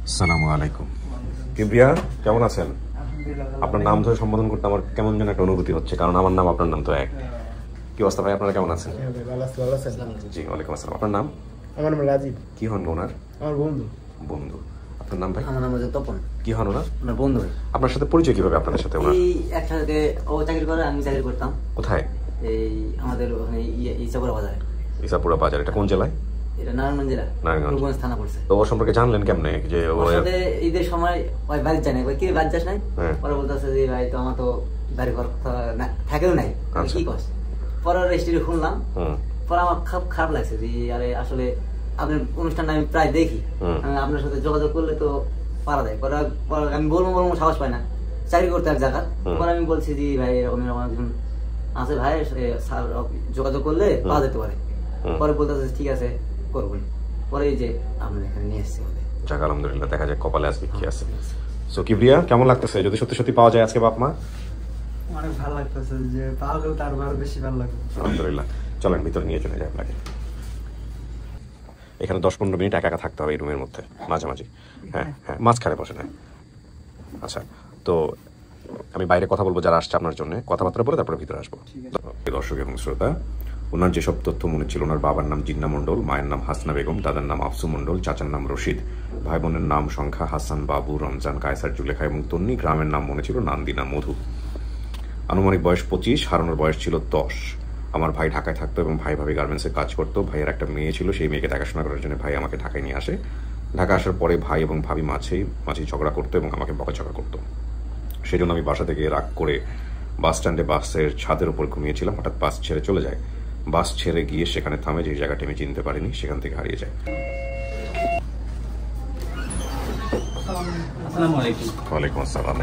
আসসালামু আলাইকুম। কিবরিয়া, কেমন আছেন? আপনার নাম ধরে সম্বোধন করতে আমার কেমন যেন একটা অনুভূতি হচ্ছে, কারণ আমার নাম আপনার নাম তো এক। কি অবস্থা ভাই, আপনারা কেমন আছেন? জি, ওয়ালাইকুম আসসালাম। আপনার নাম? আমার নাম রাজীব। কি হন ওনার? আমার বন্ধু। বন্ধু। আপনার নাম ভাই? আমার নাম হচ্ছে তপন। কি হন ওনার? আমার বন্ধু। আপনার সাথে পরিচয় কিভাবে আপনাদের সাথে ওনার? এই একসাথে ও চাকরি করে, আমি চাকরি করতাম। কোথায়? এই আমাদের ওখানে ইসাপুরা বাজারে। ইসাপুরা বাজার, এটা কোন জেলায়? এটা নারায়ণগঞ্জ জেলা, রূপগঞ্জ থানা পড়ছে। তো ওর সম্পর্কে জানলেন কেমনে যে ও? ওর সাথে ঈদের সময় ওই বাড়ি যায় না, কি বাড়ি যাস নাই? পরে বলতেছে যে ভাই তো আমার তো বাড়ি ঘর থাকেও নাই, কি কস? পরে রেজিস্ট্রি শুনলাম, পরে আমার খুব খারাপ লাগছে যে আরে আসলে আপনার অনুষ্ঠানটা আমি প্রায় দেখি, আপনার সাথে যোগাযোগ করলে তো পারা যায়। পরে আমি বলবো সাহস পাই না, চাকরি করতে এক জায়গা। পরে আমি বলছি যে ভাই এরকম এরকম একজন আছে ভাই, স্যার যোগাযোগ করলে পাওয়া যেতে পারে। পরে বলতেছে ঠিক আছে করবো। পরে এই যে আমরা এখানে নিয়ে এসেছি। যাক, আলহামদুলিল্লাহ, দেখা যায় কপালে আজকে কি আছে। সো কিবরিয়া, কেমন লাগতেছে যদি সত্যি সত্যি পাওয়া যায় আজকে বাপ মা? অনেক ভালো লাগতেছে, যে পাওয়া গেলে তার আরো বেশি ভালো লাগবে। আলহামদুলিল্লাহ, চলেন ভিতরে নিয়ে চলে যাই আপনাকে। এখানে 10-15 মিনিট একা একা থাকতে হবে এই রুমের মধ্যে মাঝামাঝি। হ্যাঁ হ্যাঁ, মাঝখানে বসে নেয়। আচ্ছা, তো আমি বাইরে কথা বলবো যারা আসছে আপনার জন্য, কথাবার্তা বলে তারপরে ভিতরে আসবো। দর্শক এবং শ্রোতা, ওনার যেসব তথ্য মনে ছিল, ওনার বাবার নাম জিন্না মণ্ডল, মায়ের নাম হাসনা বেগম, দাদার নাম আফসু মণ্ডল, চাচার নাম রশিদ, ভাই বোনের নাম সংখ্যা হাসান, বাবু, রমজান, কায়সার, জুলেখা এবং তন্নি, গ্রামের নাম মনে ছিল নান্দিনা, মধু। আনুমানিক বয়স 25, হারানোর বয়স ছিল 10। আমার ভাই ঢাকায় থাকতো এবং ভাই ভাবি গার্মেন্টসে কাজ করতো। ভাইয়ের একটা মেয়ে ছিল, সেই মেয়েকে দেখাশোনা করার জন্য ভাই আমাকে ঢাকায় নিয়ে আসে। ঢাকা আসার পরে ভাই এবং ভাবি মাঝেই ঝগড়া করতো এবং আমাকে বকাঝকা করতো। সেই জন্য আমি বাসা থেকে রাগ করে বাস স্ট্যান্ডে বাসের ছাদের উপর ঘুমিয়েছিলাম। হঠাৎ বাস ছেড়ে চলে যায়। বাস ছেড়ে গিয়ে সেখানে থামে, যে জায়গাটি আমি চিনতে পারিনি, সেখান থেকে হারিয়ে যায়। ওয়ালাইকুম আসসালাম।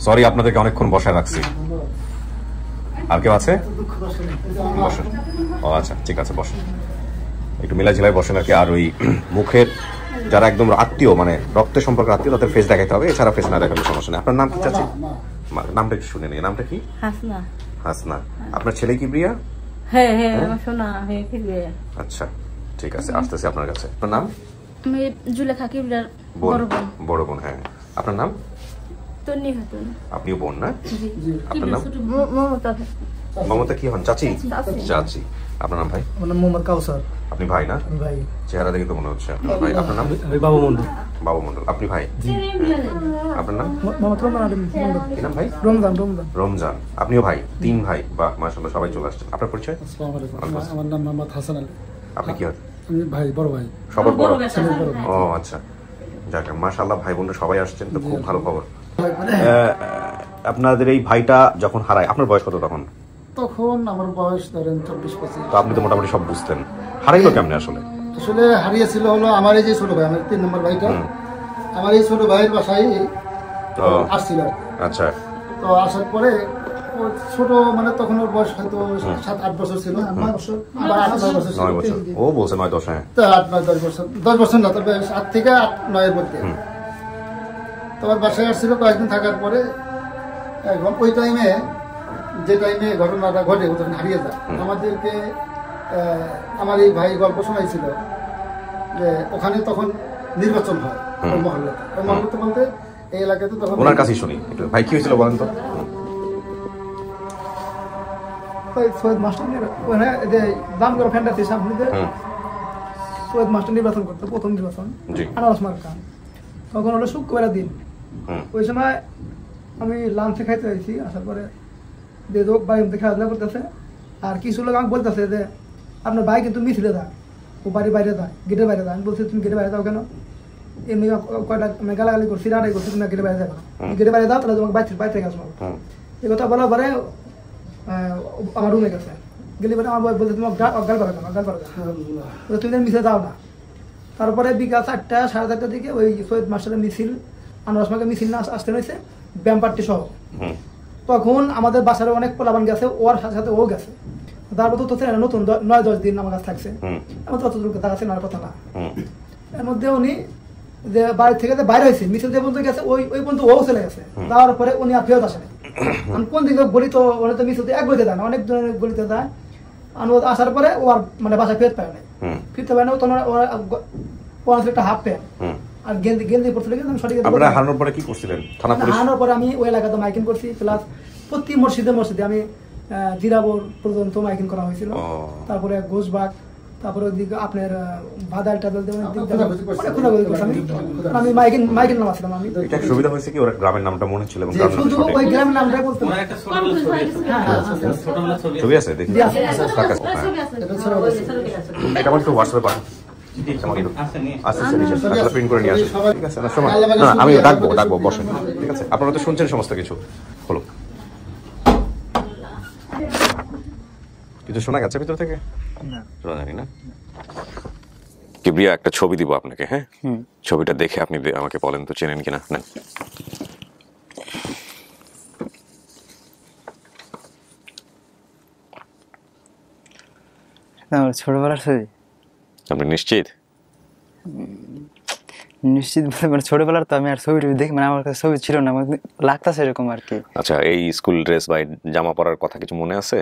সরি, আপনাদেরকে অনেকক্ষণ বসায় রাখছি। আর কেউ আছে? বসেন। ও আচ্ছা, ঠিক আছে, বসেন। একটু মিলাঝিলায় বসেন আর কি। আর ওই মুখের যারা একদম আত্মীয়, মানে রক্তের সম্পর্কে আত্মীয়, তাদের ফেস দেখাতে হবে, এছাড়া ফেস না দেখালে সমস্যা নেই। আপনার নাম কি চাচি? নামটা একটু শুনে নিই। নামটা কি? হাসনা। হাসনা। আপনার ছেলে কি প্রিয়া? হ্যাঁ হ্যাঁ, আমার শোনা হ্যাঁ কিবরিয়া। আচ্ছা, ঠিক আছে, আসতেছি আপনার কাছে। আপনার নাম? আমি জুলেখা কিবরিয়ার বড় বোন। বড় বোন, হ্যাঁ। আপনার নাম? তন্নি খাতুন। আপনিও বোন না? আপনার নাম? মমতা। মমতা কি হন? চাচি? চাচি। আপনার নাম ভাই? আমার নাম মোহাম্মদ কাউসার। আপনি ভাই না? ভাই। চেহারা দেখে তো মনে হচ্ছে আপনার ভাই। আপনার নাম? বাবু মন্ডল। বাবু মন্ডল। আপনি ভাই? আপনার নাম? মোহাম্মদ রমজান আলী মন্ডল। কি নাম ভাই? রমজান। রমজান। আপনিও ভাই? 3 ভাই। বাহ, মাশাআল্লাহ, সবাই চলে আসছেন। আপনার পরিচয়? আসসালামু আলাইকুম। আমার নাম মোহাম্মদ হাসান আলী। আপনি কি হন? আমি ভাই, বড় ভাই। সবার বড়? ও আচ্ছা, যাক, মাশাআল্লাহ, ভাই বোনরা সবাই আসছেন, তো খুব ভালো খবর। আপনাদের এই ভাইটা যখন হারায়, আপনার বয়স কত তখন? তখন আমার বয়স ধরেন 24-25। তো আপনি তো মোটামুটি সব বুঝতেন। হারাইলো কেমনে আসলে? আসলে হারিয়েছিল হলো আমার এই যে ছোট ভাই, আমার 3 নম্বর ভাইটা, আমার এই ছোট ভাইয়ের বাসায় আসছিল। আচ্ছা। তো আসার পরে ছোট, মানে তখন ওর বয়স হয়তো 7-8 বছর ছিল, 9 বছর বা 8-9 বছর ছিল। 9 বছর। ও বলছে 9-10। হ্যাঁ, তো 8-9-10 বছর, 10 বছর না, তবে 8 থেকে 8-9 এর মধ্যে। তোমার বাসায় আসছিল কয়েকদিন থাকার পরে, এখন ওই টাইমে, যে টাইমে ঘটনাটা ঘটে, ও তখন হারিয়ে যায়। আমাদেরকে আমার এই ভাই গল্প শোনাইছিল যে ওখানে তখন নির্বাচন হয় ওই মহল্লাতে। ওই মহল্লাতে বলতে এই এলাকাতে তখন ওনার কাছেই শুনি একটু। ভাই, কি হয়েছিল বলেন তো? সৈয়দ মাস্টার ওখানে দাম করে ফ্যান্টাসি সামনে সৈয়দ মাস্টার নির্বাচন করতো, প্রথম নির্বাচন আনারস মার্কা। তখন হলো শুক্রবারের দিন। ওই সময় আমি লাঞ্চে খাইতে হয়েছি, আসার পরে বাড়ির মধ্যে খেলাধুলা করতেছে। আর কিছু লোক আমাকে বলতেছে যে আপনার ভাই কিন্তু মিছিলে যায়, ও বাড়ির বাইরে যায়, গেটের বাইরে যায়। আমি বলছি তুমি গেটের বাইরে যাও কেন? এমনি কয়টা আমি গালাগালি করছি, রাটাই করছি, তুমি গেটের বাইরে যাবো না, গেটের বাইরে যাও, তাহলে তোমাকে বাইরে থেকে আসবো। এই কথা বলার পরে আমার রুমে গেছে। গেলে পরে আমার বলতে তুমি অজ্ঞান করো কেন, অজ্ঞান করো কেন, তুমি মিছিলে যাও না। তারপরে বিকাল 4টা, 4:30টার দিকে ওই সৈয়দ মাস্টারের মিছিল, আনারস মার্কা মিছিল না আসতে রয়েছে, ব্যায়াম পার্টি সহ। তখন আমাদের বাসার অনেক পোলাবান গেছে, ওর সাথে সাথে ও গেছে। তারপর তো নতুন 9-10 দিন আমার কাছে থাকছে, আমার তো অতটুকু কথা আছে না, কথা না। এর মধ্যে উনি যে বাড়ি থেকে যে বাইরে হয়েছে, মিছিল যে পর্যন্ত গেছে, ওই পর্যন্ত ও চলে গেছে। যাওয়ার পরে উনি আর ফেরত আসেন। আমি কোন দিকে গলিত, ওরা তো মিছিল এক গলিতে দেয় না, অনেক ধরনের গলিতে দেয়। অনুরোধ আসার পরে ও আর মানে বাসায় ফেরত পায় নাই, ফিরতে পারে না। তখন ওরা একটা হাফ প্যান্ট আর গেঞ্জি পড়ছিল, কিন্তু আমি সঠিক আপনারা হারানোর পরে কি করছিলেন? থানা পুলিশ হারানোর পরে আমি ওই এলাকাতে মাইকিং করছি, প্লাস প্রতি মসজিদে আমি জিরাবর পর্যন্ত মাইকিং করা হয়েছিল। তারপরে ঘোষবাগ, তারপরে ওইদিকে আপনার বাদাল টাদাল আমি মাইকিং নামাছিলাম। আমি এটা সুবিধা হয়েছে কি ওরা গ্রামের নামটা মনে ছিল এবং শুধু ওই গ্রামের নামটাই বলতে ছবি আছে দেখি এটা আমার একটু হোয়াটসঅ্যাপে পাঠান। আমি ডাকবো বসেন, ঠিক আছে? আপনারা তো শুনছেন সমস্ত কিছু, হলো কিছু শোনা গেছে ভিতর থেকে? জানি না। কিবরিয়া একটা ছবি দিব আপনাকে, হ্যাঁ? ছবিটা দেখে আপনি আমাকে বলেন তো চেনেন কিনা। নেন। ছোটবেলার ছবি? আপনি নিশ্চিত? নিশ্চিত মানে ছোটবেলার তো আমি আর ছবি দেখি, মানে আমার কাছে ছবি ছিল না, লাগতেছে এরকম আর কি। আচ্ছা, এই স্কুল ড্রেস বা জামা পরার কথা কিছু মনে আছে?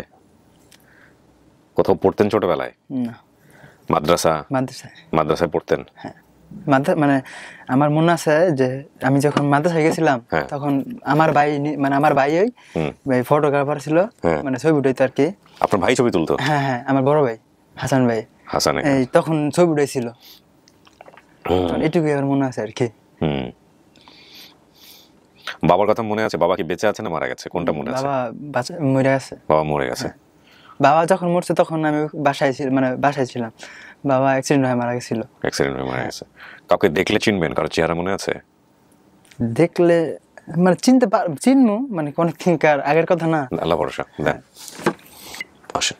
কোথাও পড়তেন ছোটবেলায়? না। মাদ্রাসায় পড়তেন? হ্যাঁ, মানে আমার মনে আছে যে আমি যখন মাদ্রাসায় গেছিলাম তখন আমার ভাই ফটোগ্রাফার ছিল, মানে ছবি উঠাইতো আর কি। আপনার ভাই ছবি তুলতো? হ্যাঁ হ্যাঁ, আমার বড় ভাই হাসান ভাই, এই তখন ছবি উঠাইছিল, এটুকুই আমার মনে আছে আর কি। বাবার কথা মনে আছে? বাবা কি বেঁচে আছে না মারা গেছে, কোনটা মনে আছে? বাবা মরে গেছে। বাবা মরে গেছে। বাবা যখন মরছে তখন আমি বাসায় ছিলাম। বাবা অ্যাক্সিডেন্ট হয়ে মারা গেছিল। গেছে। কাউকে দেখলে চিনবেন? কারো চেহারা মনে আছে? দেখলে মানে চিনবো, মানে অনেকদিনকার আগের কথা না। আল্লাহ ভরসা। দেন আসেন,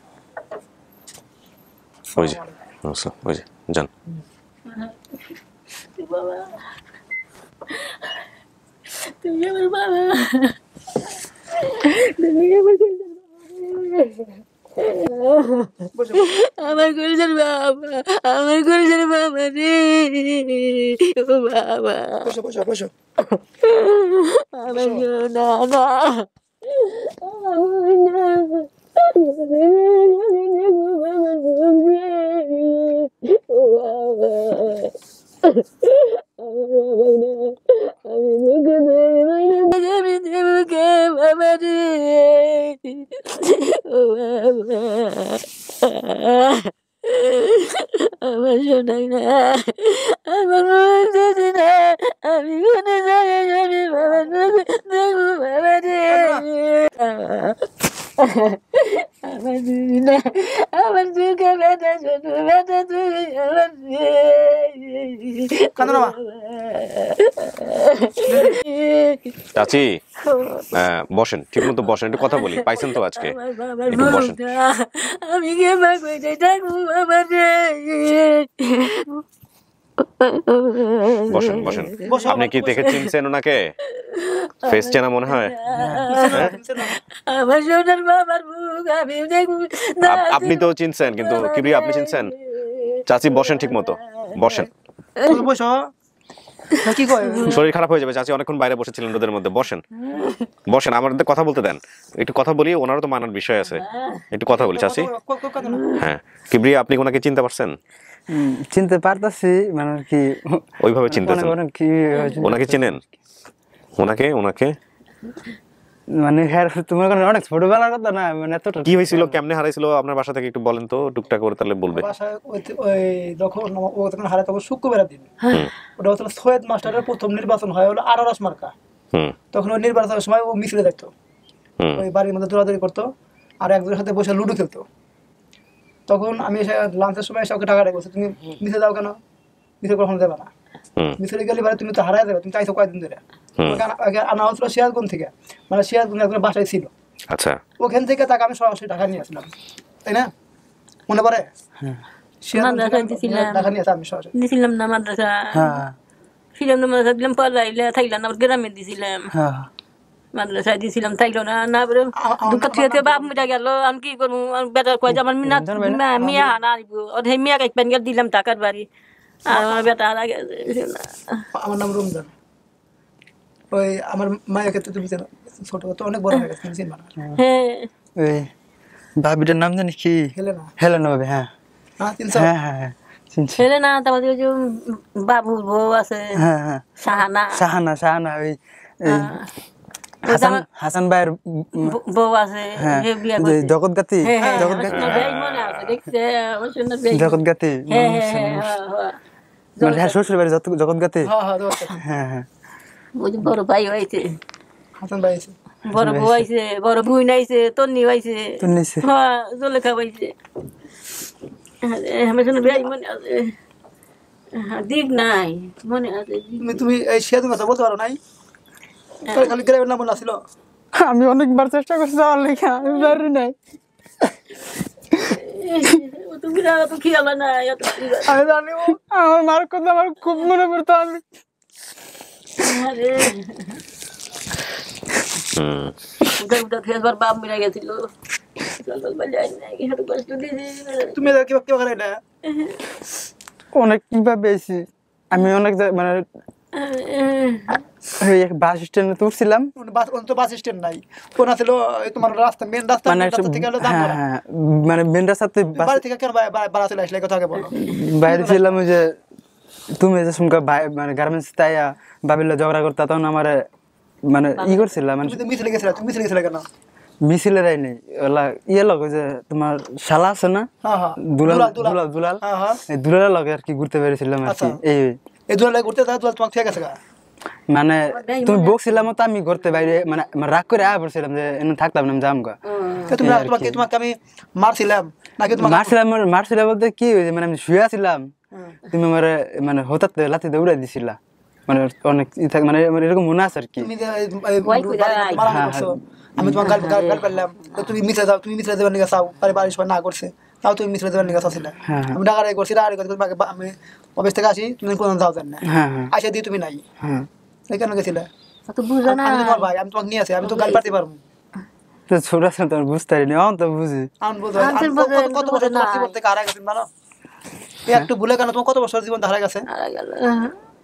ওই যে যান। তুমি আমার বাবা, তুমি আমার কলেজের বাবা, আমার কলেজের বাবা রে, ও বাবা, আমার না না আমার শোনাই না, আমার না, আমি কোনে যাই বাবা দেখবো বাবা রে, আমার না, আমার দুঃখে ব্যথা ছোট ব্যথা তুমি আমার চাচি বসেন, ঠিক মতো বসেন, একটু কথা বলি। পাইছেন তো আজকে? একটু বসেন। আমি কে থাকবো বাবা রে। বসেন। আপনি কি দেখে চিনছেন ওনাকে? ফেস চেনা মনে হয়? আমার সোনার বাবার মুখ আমি দেখবো। আপনি তো চিনছেন, কিন্তু কিবরিয়া আপনি চিনছেন? চাচি বসেন, ঠিক মতো বসেন। শরীর খারাপ হয়ে যাবে। চাচি অনেকক্ষণ বাইরে বসেছিলেন রোদের মধ্যে। বসেন, আমাদের কথা বলতে দেন। একটু কথা বলি, ওনারও তো মানার বিষয় আছে। একটু কথা বলি চাচি। হ্যাঁ, কিবরিয়া আপনি ওনাকে চিনতে পারছেন? চিনতে পারতাছি, মানে কি ওইভাবে চিনতেছেন? ওনাকে চিনেন? ওনাকে মানে তোমার কারণে অনেক ছোটবেলার কথা না, মানে এতটা কি হয়েছিল, কেমনে হারাইছিল আপনার বাসা থেকে একটু বলেন তো, টুকটাক করে, তাহলে বলবে। বাসায় ওই যখন হারাই তখন শুক্রবার দিন, ওটা হচ্ছিল সৈয়দ মাস্টারের প্রথম নির্বাচন হয় হলো আনারস মার্কা। তখন ওই নির্বাচনের সময় ও মিছিলে দেখতো, ওই বাড়ির মধ্যে দৌড়াদৌড়ি করতো আর একজনের সাথে বসে লুডো খেলতো। তখন আমি এসে লাঞ্চের সময় এসে ওকে টাকা রেখেছি, তুমি মিছে যাও কেন? মিছে কখনো যাবে না, মিছিলে গেলে বারে তুমি তো হারাই যাবে, তুমি চাইছো কয়েকদিন ধরে। আনা হচ্ছিল সিরাজগঞ্জ থেকে, মানে সিরাজগঞ্জ একজন বাসায় ছিল। আচ্ছা, ওখান থেকে তাকে আমি সরাসরি ঢাকা নিয়ে আসলাম, তাই না? মনে পড়ে? দিছিলাম না মাদ্রাসা, মাদ্রাসা দিলাম, পড়াইলে থাকলাম না, গ্রামে দিছিলাম, মাদ্রাসায় দিছিলাম, থাকলো না। না দুঃখ থেকে বাপ মিটা গেল, আমি কি করবো? বেটার কয় যে আমার মিয়া হানা আনবো, ওদের মিয়া একবার গেল দিলাম টাকার বাড়ি, আর আমার বেটা হারা গেছে। আমার নাম রমজান। ওই আমার মায়ের ক্ষেত্রে তুমি ছোট তো অনেক বড় হয়ে গেছে, হ্যাঁ ভাবিটার নাম জানি কি? হেলেনা। হেলেনা ভাবি, হ্যাঁ চিনছো? হ্যাঁ হ্যাঁ হ্যাঁ চিনছি। হেলেনা, তারপরে ওই যে বাবুর বউ আছে হ্যাঁ হ্যাঁ শাহানা, শাহানা ওই এই ওই যে আমার হাসান ভাইয়ের বউ আছে, হ্যাঁ হে বিয়া যে করছে। জগৎগাতি হ্যাঁ, হ্যাঁ, আমার জগৎগাতি সোনার ভাই মনে আছে, দেখছে আমার সোনার ভাই। জগৎগাতি হ্যাঁ, হ্যাঁ, হ্যাঁ, হ্যাঁ, হ্যাঁ। মানে হ্যাঁ শ্বশুর বাড়ি জগৎগাতি। হ্যাঁ হ্যাঁ দোস্ত। হ্যাঁ হ্যাঁ ওই যে বড় ভাই হয়েছে, হাসান ভাই আছে। বড় বউ আইছে, বড় বুই নাইছে, তন্নি হয়েছে, তন্নি হইছে। হ্যাঁ জলেখা হয়েছে। আমার সোনার ভাই মনে আছে, দিক নাই মনে আছে। তুমি এই সেদিন কথা বলতে পারো নাই? তোর খালি গ্রামের নাম মনে ছিল? আমি অনেকবার চেষ্টা করছি যাওয়ার লেখা, আমি পারি নাই। তুমি তো খেয়াল নাই, আমি জানি আমার মার কথা আমার খুব মনে পড়তো। আমি বাপ মিরা গেছিল, তুমি কি করে না? অনেক কিভাবে পেয়েছি আমি, অনেক মানে বাস স্ট্যান্ডে তো উঠছিলাম, বাস স্ট্যান্ড নাই, কোন ছিল তোমার রাস্তা, মেন রাস্তা থেকে হলো হ্যাঁ হ্যাঁ মানে মেন রাস্তাতে বাড়ি থেকে কেন বাড়া চলে আসলে কথা বলো। বাইরে ছিলাম ওই যে তুমি যে শুনকা মানে গার্মেন্টস তাইয়া বাবিলা ঝগড়া করতা, তখন আমার মানে ই করছিলাম মানে তুমি মিছিলে গেছিলা, তুমি মিছিলে গেছিলা কেন? মিছিলের আইনি ওলা ইয়ে লগে যে তোমার শালা আছে না, হ্যাঁ হ্যাঁ দুলাল হ্যাঁ হ্যাঁ এই দুলালের লগে আর কি ঘুরতে পেরেছিলাম আর কি। এই দুলাল ঘুরতে যায়, দুলাল তোমাকে ঠিক আছে গা? মানে তুমি বকছিলাম তো আমি ঘুরতে বাইরে মানে রাগ করে আয়া পড়ছিলাম যে এনে থাকতাম না, যাম গা। তোমাকে আমি মারছিলাম নাকি? মারছিলাম বলতে কি হয়েছে, মানে আমি শুয়ে ছিলাম, তুমি আমার মানে হঠাৎ লাথি দিয়ে উড়াই দিছিলা, মানে অনেক মানে এরকম মনে আছে আর কি। আমি তোমার গাল পারলাম, তুমি মিশে যাও, তুমি মিশে দেবেন নিয়ে চাও, বাড়ির সবাই না করছে, তাও তুমি মিশে দেবেন নিয়ে চাচ্ছিলে। আমি ডাকারাই করছি, আমি অফিস থেকে আসি, তুমি কোনো যাও জান না, আসে দিয়ে তুমি নাই, কেন গেছিলে? আমি তোমার ভাই, আমি তোমাকে নিয়ে আসি, আমি তো গাল পারতে পারবো। ছোট আছে তোমার বুঝতে পারিনি, তো বুঝি কত বছর জীবন থেকে হারা গেছেন জানো? একটু ভুলে কেন তোমার কত বছর জীবন হারা গেছে?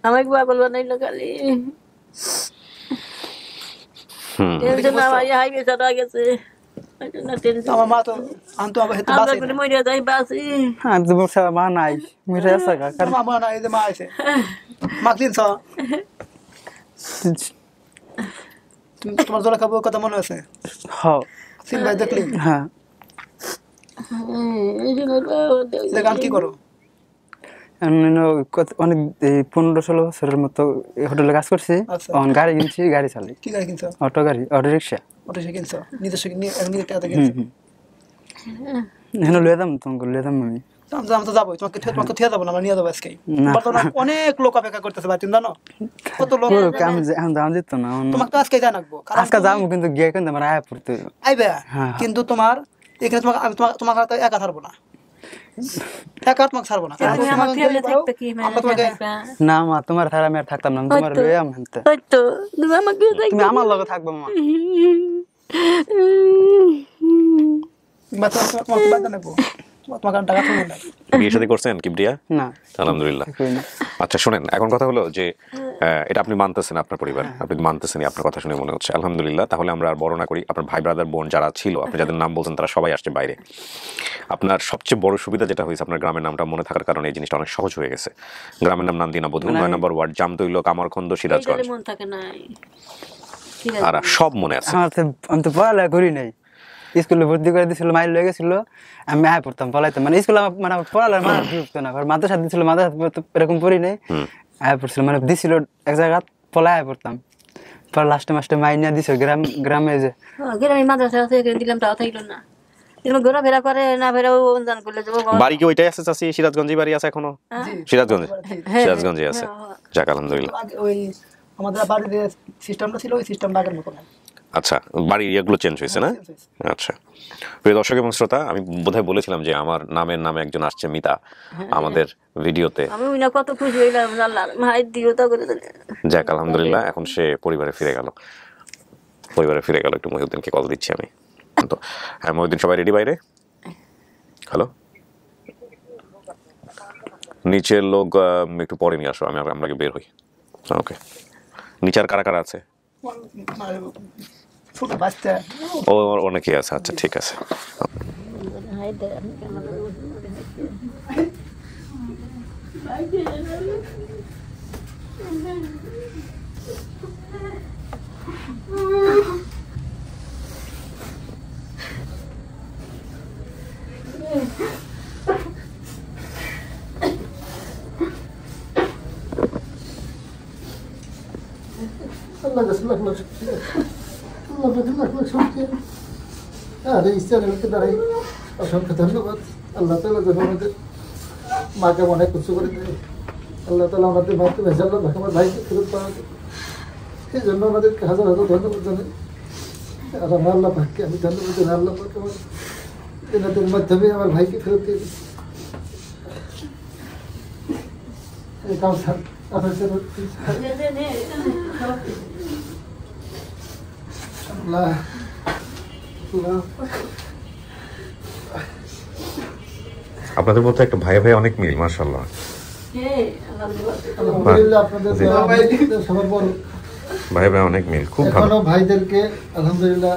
আমার পাগল বানাইলো খালি, আমার মা তো আনতো আমার হেতু বাসে না। মরিয়া যাই বাসি, আমি তো বলছি মা নাই, মিঠে আছে কার মা না, এই যে মা আছে, মা কিনছ তুমি? তোমার জলে খাবো কথা মনে আছে? হ্যাঁ সিন ভাই দেখলি? হ্যাঁ গান কি করো? অনেক 15-16 বছরের মতো হোটেলে কাজ করছি, গাড়ি কিনছি, গাড়ি চালাই। কি গাড়ি কিনছো? অটো গাড়ি, অটো রিক্সা। অটো রিক্সা কিনছো? নিজস্ব নিজের টাকা দিয়ে কিনছো? এখানে লয়ে দাম তোমাকে, লয়ে দাম আমি তো যাবো, তোমাকে থিয়া যাবো না, আমরা নিয়ে যাবো আজকে। অনেক লোক অপেক্ষা করতেছে ভাই, তুমি জানো কত লোক? আমি দাম দিত না, তোমাকে তো আজকে জানাবো, আজকে যাবো কিন্তু গিয়ে কিন্তু আমার আয়া পড়তে আইবে, কিন্তু তোমার এখানে তোমার একা ছাড়বো না, একা তোমাকে ছাড়বো না। না মা, তোমার ছাড়া আমি আর থাকতাম না, তোমার লয়ে আমি তুমি আমার লগে থাকবো মা। বিয়ে শাদী করছেন কিবরিয়া? না আলহামদুলিল্লাহ। আচ্ছা শুনেন, এখন কথা হলো যে এটা আপনি মানতেছেন, আপনার পরিবার আপনি মানতেছেন, আপনার কথা শুনে মনে হচ্ছে আলহামদুলিল্লাহ। তাহলে আমরা আর বড় না করি, আপনার ভাই ব্রাদার বোন যারা ছিল, আপনি যাদের নাম বলছেন তারা সবাই আসছে বাইরে। আপনার সবচেয়ে বড় সুবিধা যেটা হয়েছে, আপনার গ্রামের নামটা মনে থাকার কারণে এই জিনিসটা অনেক সহজ হয়ে গেছে। গ্রামের নাম নান্দিনা বধূ, 9 নম্বর ওয়ার্ড, জামতৈল, কামারখন্দ, সিরাজগঞ্জ, আর সব মনে আছে। আমি তো পড়ালেখা করি নাই, স্কুলে ভর্তি করে দিয়েছিল, মাইল লয়ে গেছিল, আমি আয় পড়তাম পলাইতাম, মানে স্কুলে মানে পড়ালেখার মানে ঢুকতো না, মাদ্রাসা দিয়েছিল, মাদ্রাসা এরকম পড়ি নাই, আয় পড়ছিল, মানে দিছিল এক জায়গা পলাই আয় পড়তাম। পরে লাস্টে মাস্টে মাইনিয়া দিছিল গ্রামে যে গ্রামে মাদ্রাসা দিলাম, তাও থাকলো না, ঘোরাফেরা করে না, ফেরা অনুদান করলে বাড়ি কি ওইটাই আছে চাচি? সিরাজগঞ্জে বাড়ি আছে এখনো? সিরাজগঞ্জে আছে, যাক আলহামদুলিল্লাহ। ওই আমাদের বাড়ির যে সিস্টেমটা ছিল, ওই সিস্টেমটা আগের মতো না। আচ্ছা, বাড়ির ইয়েগুলো চেঞ্জ হয়েছে না? আচ্ছা, প্রিয় দর্শক এবং শ্রোতা, আমি বোধহয় বলেছিলাম যে আমার নামের নামে একজন আসছে মিতা আমাদের ভিডিওতে। আমি কত খুশি হইলাম, ভাই দিও তা করে। যাক আলহামদুলিল্লাহ, এখন সে পরিবারে ফিরে গেল। একটু মহিউদ্দিনকে কল দিচ্ছি আমি। তো হ্যাঁ মহিউদ্দিন, সবাই রেডি বাইরে? হ্যালো, নিচের লোক একটু পরে নিয়ে আসো, আমরা বের হই। ওকে, নিচে আর কারা কারা আছে? ছোট বাচ্চা ও অনেকেই আছে, আচ্ছা ঠিক আছে। আল্লাহ কাছে লাখ লাখ শুকরিয়া, আল্লাহ কাছে লাখ লাখ শুকরিয়া। আরে ইসলামকে দাঁড়াই অসংখ্য ধন্যবাদ। আল্লাহ তাআলা যেন আমাদের মাকে অনেক কিছু করে দেয়, আল্লাহ তাআলা আমাদের মাকে ভেজাল্লাহ আমার ভাইকে ফেরত পাওয়া যায়, এই জন্য আমাদেরকে হাজার হাজার ধন্যবাদ জানাই। আর আমার আল্লাহ পাককে আমি ধন্যবাদ জানাই। আল্লাহ পাক আমার এনাদের মাধ্যমে আমার ভাইকে ফেরত দিয়ে দিচ্ছে। এই কাউসার আপনার জন্য আল্লাহ আল্লাহ। আপনাদের মধ্যে একটা ভাই ভাই অনেক মিল, মাশাআল্লাহ। আলহামদুলিল্লাহ আপনাদের সবার বড় ভাই ভাই অনেক মিল, খুব ভালো। এখনো ভাইদেরকে আলহামদুলিল্লাহ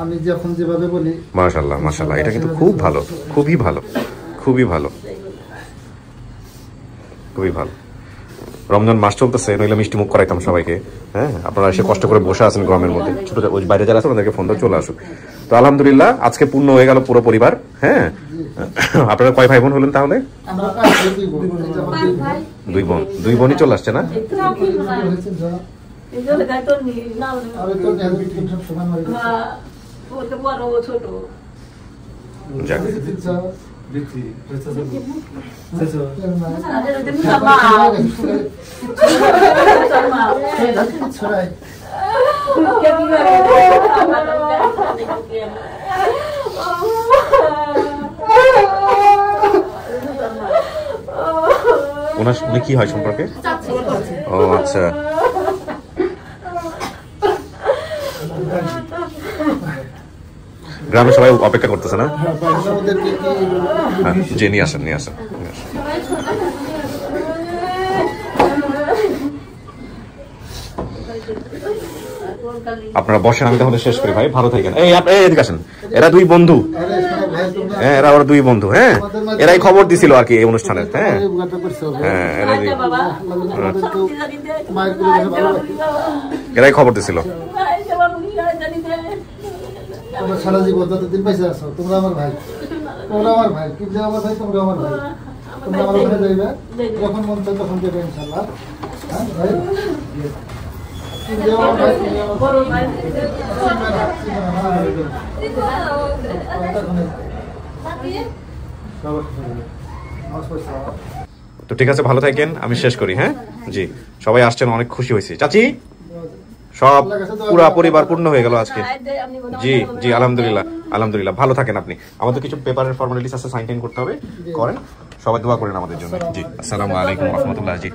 আমি যখন যেভাবে বলি মাশাআল্লাহ মাশাআল্লাহ, এটা কিন্তু খুব ভালো, খুবই ভালো, খুবই ভালো, খুবই ভালো। রমজান মাস চলতেছে, নইলে মিষ্টি মুখ করাইতাম সবাইকে। হ্যাঁ, আপনারা এসে কষ্ট করে বসে আছেন গ্রামের মধ্যে, ছোট ওই বাইরে যারা আছে ওদেরকে ফোন দিয়ে চলে আসুক। তো আলহামদুলিল্লাহ আজকে পূর্ণ হয়ে গেল পুরো পরিবার। হ্যাঁ, আপনারা কয় ভাই বোন হলেন তাহলে? আমরা দুই বোন, দুই বোনই চলে আসছে না? যাক, ছড়াই উনি কি হয় সম্পর্কে? ও আচ্ছা, গ্রামে সবাই অপেক্ষা করতেছে না? জি, নিয়ে আসেন, নিয়ে আসেন। আপনারা বসেন, আমি তাহলে শেষ করি ভাই, ভালো থাকেন। এই এদিকে আসেন, এরা দুই বন্ধু। হ্যাঁ, এরা ওর দুই বন্ধু। হ্যাঁ, এরাই খবর দিছিল আর কি এই অনুষ্ঠানের। হ্যাঁ হ্যাঁ, এরাই খবর দিছিল। তোমরা সারা জীবন যতদিন বেঁচে আছো তোমরা আমার ভাই, তোমরা আমার ভাই, কিন্তু আমার ভাই তোমরা আমার ভাই। তোমরা আমার ওখানে যাইবে, যখন মন চাই তখন যাবে ইনশাআল্লাহ। হ্যাঁ ভাই, তো ঠিক আছে, ভালো থাকেন, আমি শেষ করি। হ্যাঁ জি, সবাই আসছেন, অনেক খুশি হয়েছি। চাচি, সব পুরা পরিবার পূর্ণ হয়ে গেল আজকে। জি জি, আলহামদুলিল্লাহ আলহামদুলিল্লাহ, ভালো থাকেন আপনি। আমাদের কিছু পেপারের ফর্মালিটিস আছে, সাইন টাইন করতে হবে, করেন। সবাই দোয়া করেন আমাদের জন্য। জি, আসসালামু আলাইকুম ওয়া রাহমাতুল্লাহ। জি।